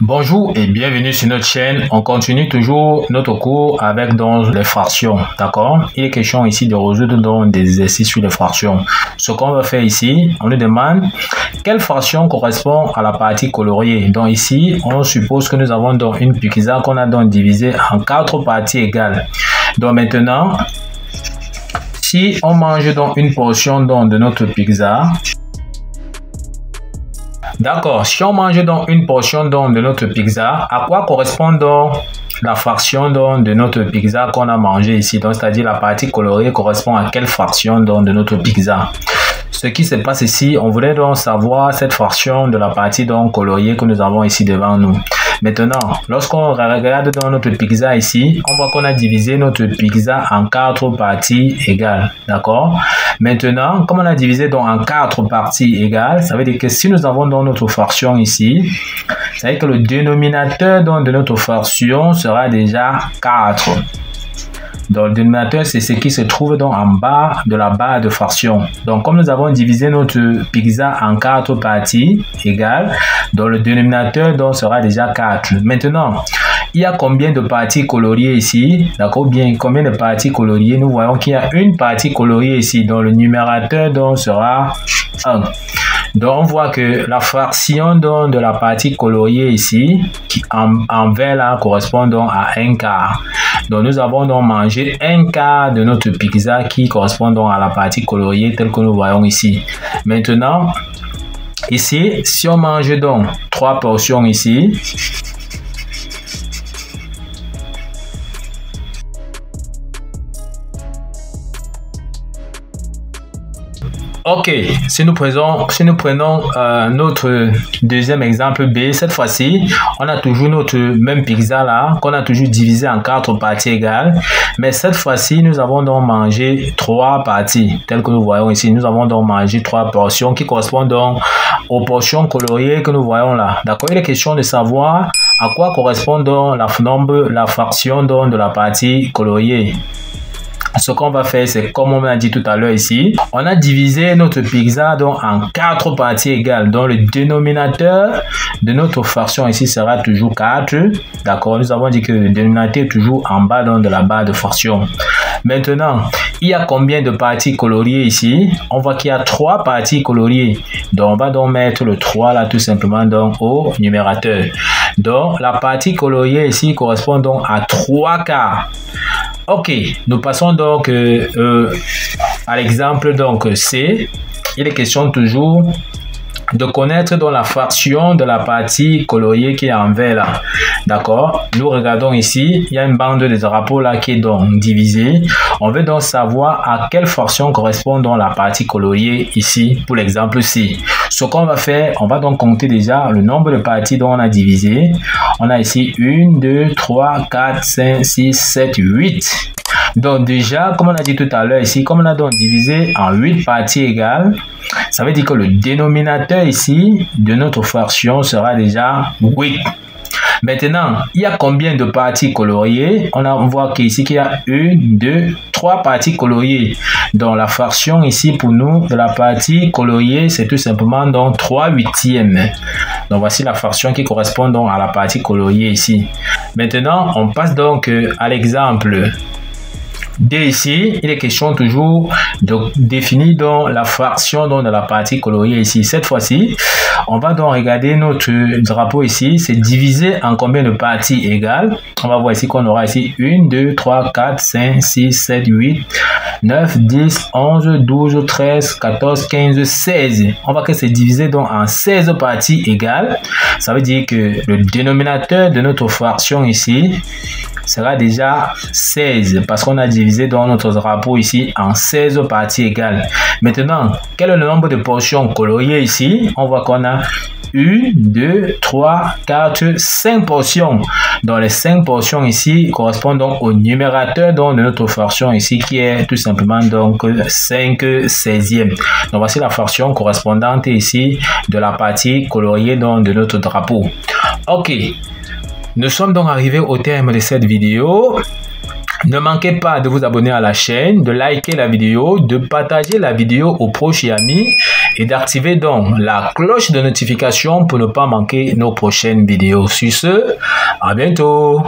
Bonjour et bienvenue sur notre chaîne. On continue toujours notre cours avec donc les fractions, d'accord? Il est question ici de résoudre donc des exercices sur les fractions. Ce qu'on va faire ici, on nous demande quelle fraction correspond à la partie coloriée. Donc ici, on suppose que nous avons donc une pizza qu'on a donc divisée en 4 parties égales. Donc maintenant, si on mange donc une portion donc de notre pizza, d'accord, si on mange donc une portion donc de notre pizza, à quoi correspond donc la fraction donc de notre pizza qu'on a mangé ici? Donc c'est-à-dire la partie colorée correspond à quelle fraction donc de notre pizza? Ce qui se passe ici, on voudrait donc savoir cette fraction de la partie donc coloriée que nous avons ici devant nous. Maintenant, lorsqu'on regarde dans notre pizza ici, on voit qu'on a divisé notre pizza en 4 parties égales, d'accord? Maintenant, comme on a divisé donc en 4 parties égales, ça veut dire que si nous avons donc notre fraction ici, ça veut dire que le dénominateur donc de notre fraction sera déjà 4. Donc, le dénominateur, c'est ce qui se trouve donc en bas de la barre de fraction. Donc, comme nous avons divisé notre pizza en 4 parties égales, donc le dénominateur donc sera déjà 4. Maintenant, il y a combien de parties coloriées ici? D'accord, bien, combien de parties coloriées? Nous voyons qu'il y a une partie coloriée ici. Donc, le numérateur donc sera 1. Donc, on voit que la fraction donc, de la partie coloriée ici, qui en vert là, correspond donc à 1/4. Donc, nous avons donc mangé 1/4 de notre pizza qui correspond donc à la partie coloriée telle que nous voyons ici. Maintenant, ici, si on mange donc 3 portions ici, ok, si nous prenons notre deuxième exemple B, cette fois-ci, on a toujours notre même pizza là, qu'on a toujours divisé en 4 parties égales. Mais cette fois-ci, nous avons donc mangé 3 parties, telles que nous voyons ici. Nous avons donc mangé 3 portions qui correspondent donc aux portions coloriées que nous voyons là. D'accord, il est question de savoir à quoi correspond donc la fraction donc de la partie coloriée. Ce qu'on va faire, c'est comme on a dit tout à l'heure ici, on a divisé notre pizza donc en 4 parties égales. Donc le dénominateur de notre fraction ici sera toujours 4. D'accord, nous avons dit que le dénominateur est toujours en bas donc de la barre de fraction. Maintenant, il y a combien de parties coloriées ici? On voit qu'il y a 3 parties coloriées. Donc on va donc mettre le 3 là tout simplement donc au numérateur. Donc la partie coloriée ici correspond donc à 3/4. Ok, nous passons donc à l'exemple donc C. Il est question toujours de connaître donc la fraction de la partie coloriée qui est en vert là. D'accord, nous regardons ici, il y a une bande de drapeaux là qui est donc divisée. On veut donc savoir à quelle fraction correspond donc la partie coloriée ici pour l'exemple C. Ce qu'on va faire, on va donc compter déjà le nombre de parties dont on a divisé. On a ici 1, 2, 3, 4, 5, 6, 7, 8. Donc déjà, comme on a dit tout à l'heure ici, comme on a donc divisé en 8 parties égales, ça veut dire que le dénominateur ici de notre fraction sera déjà 8. Maintenant, il y a combien de parties coloriées? On voit qu'ici qu'il y a 1, 2, 3 parties coloriées. Donc la fraction ici pour nous de la partie coloriée, c'est tout simplement donc 3/8. Donc voici la fraction qui correspond donc à la partie coloriée ici. Maintenant, on passe donc à l'exemple D ici, il est question toujours de définir donc la fraction donc de la partie coloriée ici. Cette fois-ci, on va donc regarder notre drapeau ici, c'est divisé en combien de parties égales. On va voir ici qu'on aura ici 1, 2, 3, 4, 5, 6, 7, 8, 9, 10, 11, 12, 13, 14, 15, 16. On voit que c'est divisé donc en 16 parties égales. Ça veut dire que le dénominateur de notre fraction ici sera déjà 16 parce qu'on a divisé dans notre drapeau ici en 16 parties égales. Maintenant, quel est le nombre de portions coloriées ici? On voit qu'on a 1, 2, 3, 4, 5 portions. Donc les 5 portions ici correspondent donc au numérateur donc de notre fraction ici qui est tout simplement donc 5/16. Donc voici la fraction correspondante ici de la partie coloriée donc de notre drapeau. Ok. Nous sommes donc arrivés au terme de cette vidéo. Ne manquez pas de vous abonner à la chaîne, de liker la vidéo, de partager la vidéo aux proches et amis et d'activer donc la cloche de notification pour ne pas manquer nos prochaines vidéos. Sur ce, à bientôt.